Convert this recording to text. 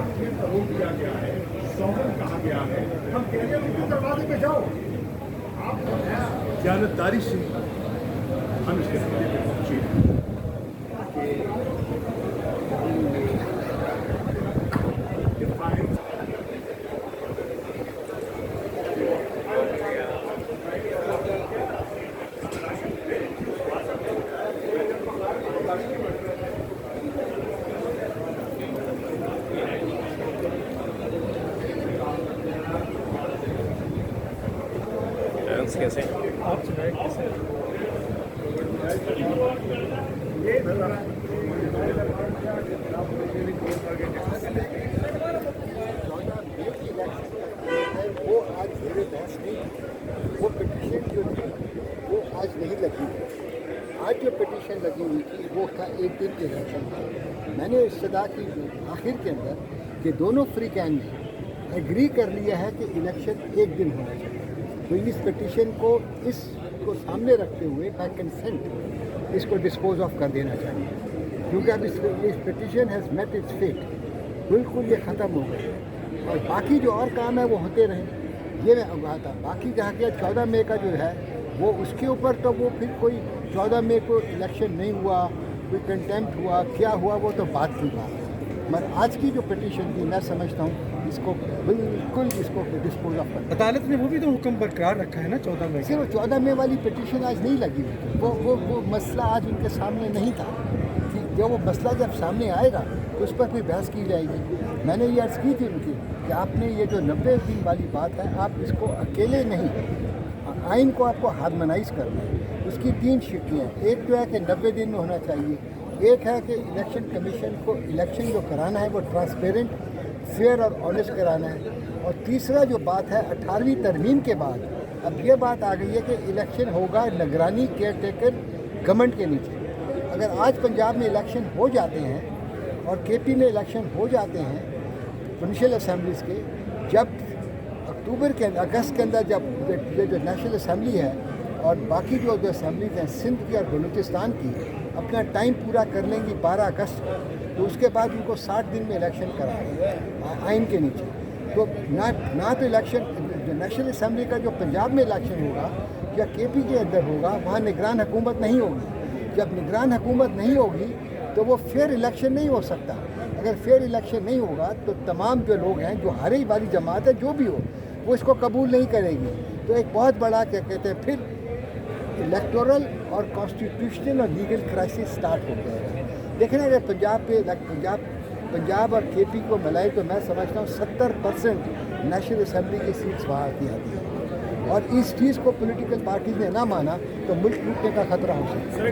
आखिर रोक दिया गया है, सौगन कहा गया है, हम कह रहे हैं कि दरवाजे पे जाओ। आप जानदारी से हम इसके नतीजे पे पहुंचे कैसे आप सुनाए कैसे वो आज मेरे पास नहीं, वो पिटीशन जो थी वो आज नहीं लगी। आज जो पिटीशन लगी हुई थी वो था एक दिन के इलेक्शन था। मैंने इस्तदा की आखिर के अंदर कि दोनों फ्री कैन ने एग्री कर लिया है कि इलेक्शन एक दिन होना चाहिए। तो इस पिटीशन को इसको सामने रखते हुए बाय कंसेंट इसको डिस्पोज ऑफ कर देना चाहिए, क्योंकि अब इस petition has met its fate, बिल्कुल ये ख़त्म हो गई है। और बाकी जो और काम है वो होते रहे, ये मैं अवगत था। बाकी जहाँ के 14 मई का जो है वो उसके ऊपर तो वो फिर कोई 14 मई को इलेक्शन नहीं हुआ, कोई कंटेम्प्ट हुआ, क्या हुआ, वो तो बात की बात है। मगर आज की जो पिटीशन थी मैं समझता हूँ इसको बिल्कुल इसको डिस्पोज ऑफ कर। अदालत ने वो भी तो हुक्म बरकरार रखा है ना 14 मई। सिर्फ 14 मई वाली पिटीशन आज नहीं लगी हुई थी, वो मसला आज उनके सामने नहीं था। ठीक, जब वो मसला जब सामने आएगा तो उस पर फिर बहस की जाएगी। मैंने ये अर्ज़ की थी उनकी कि आपने ये जो 90 दिन वाली बात है, आप इसको अकेले नहीं, आइन को आपको हार्मोनाइज करना है। उसकी 3 शक्लें हैं। एक तो है कि 90 दिन में होना चाहिए, एक है कि इलेक्शन कमीशन को इलेक्शन जो कराना है वो ट्रांसपेरेंट, फेयर और ऑनेस्ट कराना है, और तीसरा जो बात है 18वीं तरमीम के बाद अब ये बात आ गई है कि इलेक्शन होगा निगरानी केयर टेकर गवर्नमेंट के नीचे। अगर आज पंजाब में इलेक्शन हो जाते हैं और केपी में इलेक्शन हो जाते हैं प्रोविंशियल असम्बलीज़ के, जब अगस्त के अंदर जब ये जो नेशनल असम्बली है और बाकी जो असम्बलीज़ हैं सिंध की और बलूचिस्तान की अपना टाइम पूरा कर लेंगी 12 अगस्त को, तो उसके बाद उनको 60 दिन में इलेक्शन कराएंगे आइन के नीचे। तो ना तो इलेक्शन जो नेशनल असम्बली का जो पंजाब में इलेक्शन होगा या केपी के अंदर होगा, वहाँ निगरान हुकूमत नहीं होगी। जब निगरान हुकूमत नहीं होगी तो वो फेयर इलेक्शन नहीं हो सकता। अगर फेयर इलेक्शन नहीं होगा तो तमाम जो लोग हैं, जो हारे वाली जमात है जो भी हो, वो इसको कबूल नहीं करेगी। तो एक बहुत बड़ा क्या कहते हैं फिर इलेक्टोरल और कॉन्स्टिट्यूशनल और लीगल क्राइसिस स्टार्ट हो जाएगा। देखना अगर पंजाब और केपी को मिलाए तो मैं समझता हूँ 70% नेशनल असम्बली की सीट्स वहाँ की आती है, और इस चीज़ को पॉलिटिकल पार्टीज ने ना माना तो मुल्क टूटने का खतरा हो सकता है।